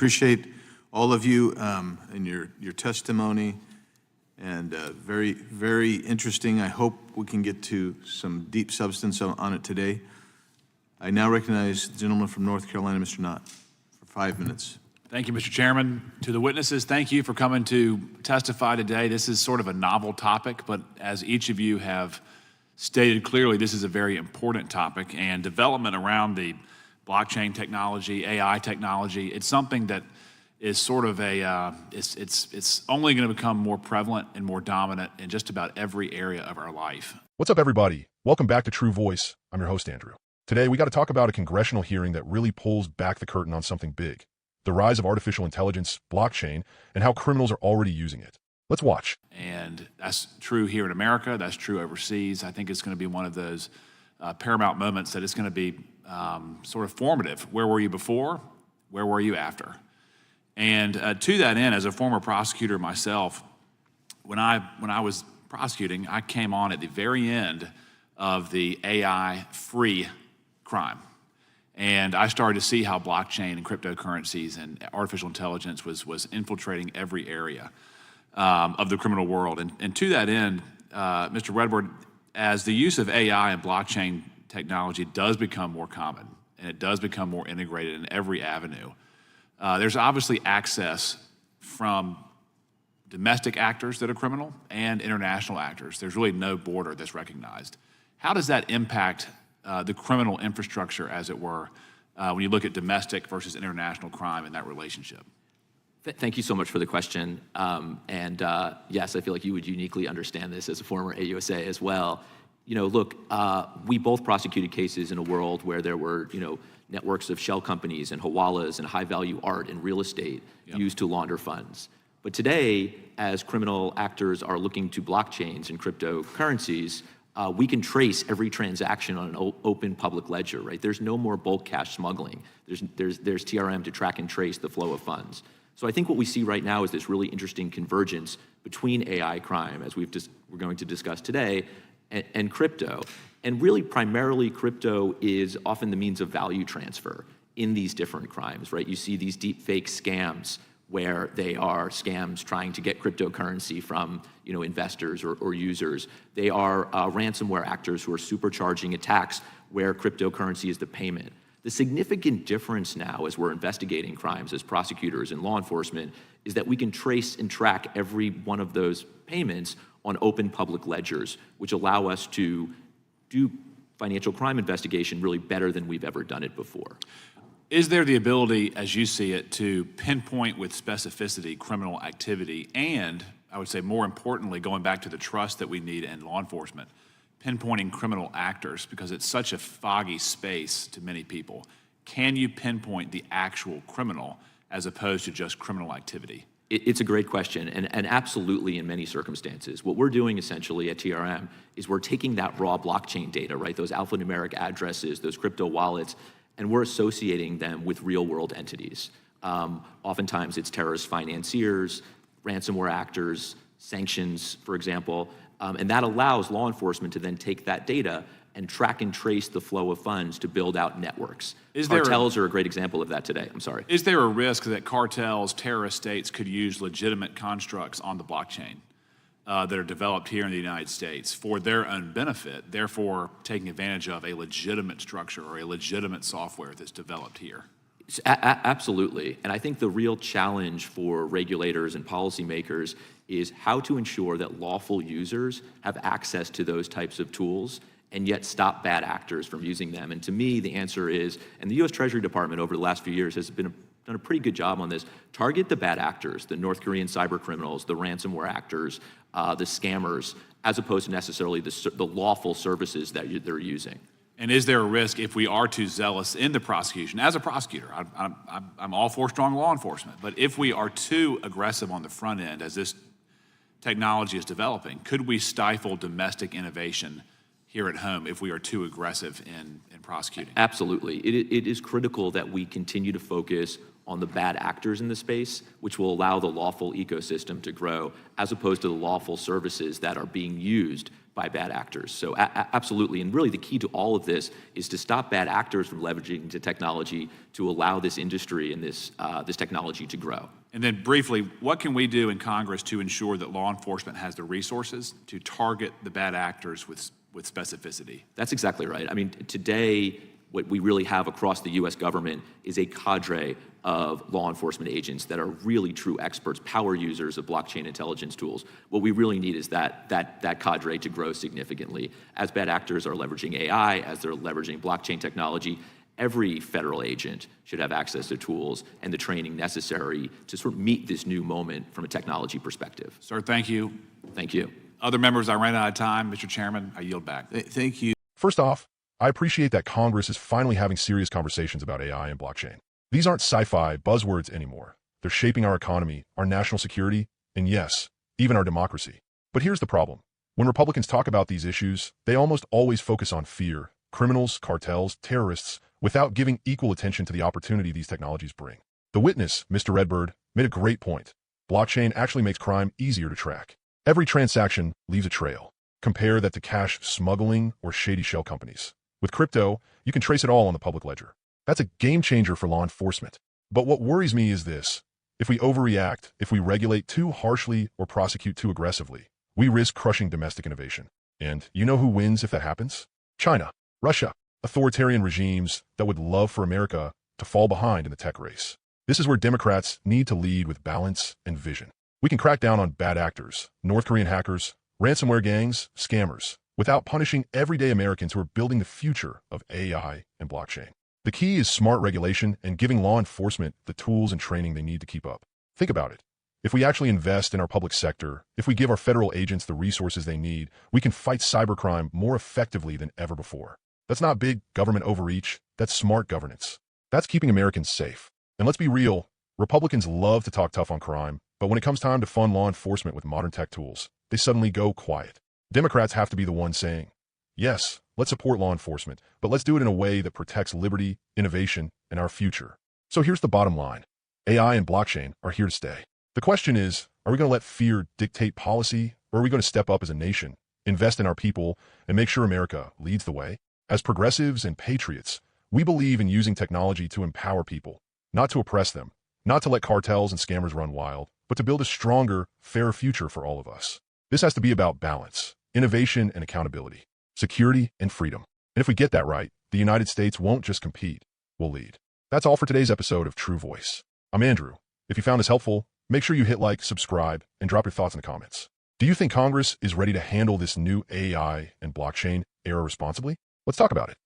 appreciate all of you and your testimony, and very, very interesting. I hope we can get to some deep substance on it today. I now recognize the gentleman from North Carolina, Mr. Knott, for 5 minutes. Thank you, Mr. Chairman. To the witnesses, thank you for coming to testify today. This is sort of a novel topic, but as each of you have stated clearly, this is a very important topic, and development around the blockchain technology, AI technology, it's something that is sort of it's only going to become more prevalent and more dominant in just about every area of our life. What's up, everybody? Welcome back to True Voice. I'm your host, Andrew. Today, we got to talk about a congressional hearing that really pulls back the curtain on something big: the rise of artificial intelligence, blockchain, and how criminals are already using it. Let's watch. And that's true here in America. That's true overseas. I think it's going to be one of those paramount moments that it's going to be sort of formative. Where were you before? Where were you after? And to that end, as a former prosecutor myself, when I was prosecuting, I came on at the very end of the AI-free crime. And I started to see how blockchain and cryptocurrencies and artificial intelligence was infiltrating every area of the criminal world. And to that end, Mr. Redward, as the use of AI and blockchain technology does become more common, and it does become more integrated in every avenue, there's obviously access from domestic actors that are criminal and international actors. There's really no border that's recognized. How does that impact the criminal infrastructure, as it were, when you look at domestic versus international crime in that relationship? Thank you so much for the question. Yes, I feel like you would uniquely understand this as a former AUSA as well. You know, look, we both prosecuted cases in a world where there were, networks of shell companies and hawalas and high-value art and real estate used to launder funds. But today, as criminal actors are looking to blockchains and cryptocurrencies, we can trace every transaction on an open public ledger, right? There's no more bulk cash smuggling. There's TRM to track and trace the flow of funds. So I think what we see right now is this really interesting convergence between AI crime, as we're going to discuss today, and crypto. And really, primarily, crypto is often the means of value transfer in these different crimes, right? You see these deepfake scams where they are scams trying to get cryptocurrency from investors or users. They are ransomware actors who are supercharging attacks where cryptocurrency is the payment. The significant difference now, as we're investigating crimes as prosecutors and law enforcement, is that we can trace and track every one of those payments on open public ledgers, which allow us to do financial crime investigation really better than we've ever done it before. Is there the ability, as you see it, to pinpoint with specificity criminal activity, and I would say more importantly, going back to the trust that we need in law enforcement, pinpointing criminal actors, because it's such a foggy space to many people? Can you pinpoint the actual criminal as opposed to just criminal activity? It's a great question, and absolutely in many circumstances. What we're doing essentially at TRM is we're taking that raw blockchain data, right, those alphanumeric addresses, those crypto wallets, and we're associating them with real-world entities. Oftentimes it's terrorist financiers, ransomware actors, sanctions, for example, and that allows law enforcement to then take that data and track and trace the flow of funds to build out networks. Cartels are a great example of that today. I'm sorry. Is there a risk that cartels, terrorist states could use legitimate constructs on the blockchain that are developed here in the United States for their own benefit, therefore taking advantage of a legitimate structure or a legitimate software that's developed here? Absolutely. And I think the real challenge for regulators and policymakers is how to ensure that lawful users have access to those types of tools and yet stop bad actors from using them. And to me, the answer is, and the U.S. Treasury Department over the last few years has done a pretty good job on this, target the bad actors, the North Korean cyber criminals, the ransomware actors, the scammers, as opposed to necessarily the lawful services that they're using. And is there a risk if we are too zealous in the prosecution? As a prosecutor, I'm all for strong law enforcement, but if we are too aggressive on the front end as this technology is developing, could we stifle domestic innovation here at home if we are too aggressive in prosecuting? Absolutely. It is critical that we continue to focus on the bad actors in the space, which will allow the lawful ecosystem to grow, as opposed to the lawful services that are being used by bad actors. So absolutely, and really the key to all of this is to stop bad actors from leveraging the technology to allow this industry and this technology to grow. And then briefly, what can we do in Congress to ensure that law enforcement has the resources to target the bad actors with specificity? That's exactly right. I mean, today, what we really have across the US government is a cadre of law enforcement agents that are really true experts, power users of blockchain intelligence tools. What we really need is that cadre to grow significantly. As bad actors are leveraging AI, as they're leveraging blockchain technology, every federal agent should have access to tools and the training necessary to sort of meet this new moment from a technology perspective. Sir, thank you. Thank you. Other members, I ran out of time. Mr. Chairman, I yield back. Thank you. First off, I appreciate that Congress is finally having serious conversations about AI and blockchain. These aren't sci-fi buzzwords anymore. They're shaping our economy, our national security, and yes, even our democracy. But here's the problem. When Republicans talk about these issues, they almost always focus on fear, criminals, cartels, terrorists, without giving equal attention to the opportunity these technologies bring. The witness, Mr. Redbird, made a great point. Blockchain actually makes crime easier to track. Every transaction leaves a trail. Compare that to cash smuggling or shady shell companies. With crypto, you can trace it all on the public ledger. That's a game changer for law enforcement. But what worries me is this. If we overreact, if we regulate too harshly or prosecute too aggressively, we risk crushing domestic innovation. And you know who wins if that happens? China, Russia, authoritarian regimes that would love for America to fall behind in the tech race. This is where Democrats need to lead with balance and vision. We can crack down on bad actors, North Korean hackers, ransomware gangs, scammers, without punishing everyday Americans who are building the future of AI and blockchain. The key is smart regulation and giving law enforcement the tools and training they need to keep up. Think about it. If we actually invest in our public sector, if we give our federal agents the resources they need, we can fight cybercrime more effectively than ever before. That's not big government overreach. That's smart governance. That's keeping Americans safe. And let's be real, Republicans love to talk tough on crime, but when it comes time to fund law enforcement with modern tech tools, they suddenly go quiet. Democrats have to be the ones saying, yes, let's support law enforcement, but let's do it in a way that protects liberty, innovation, and our future. So here's the bottom line. AI and blockchain are here to stay. The question is, are we going to let fear dictate policy, or are we going to step up as a nation, invest in our people, and make sure America leads the way? As progressives and patriots, we believe in using technology to empower people, not to oppress them, not to let cartels and scammers run wild, but to build a stronger, fairer future for all of us. This has to be about balance, innovation and accountability, security and freedom. And if we get that right, the United States won't just compete, we'll lead. That's all for today's episode of True Voice. I'm Andrew. If you found this helpful, make sure you hit like, subscribe, and drop your thoughts in the comments. Do you think Congress is ready to handle this new AI and blockchain era responsibly? Let's talk about it.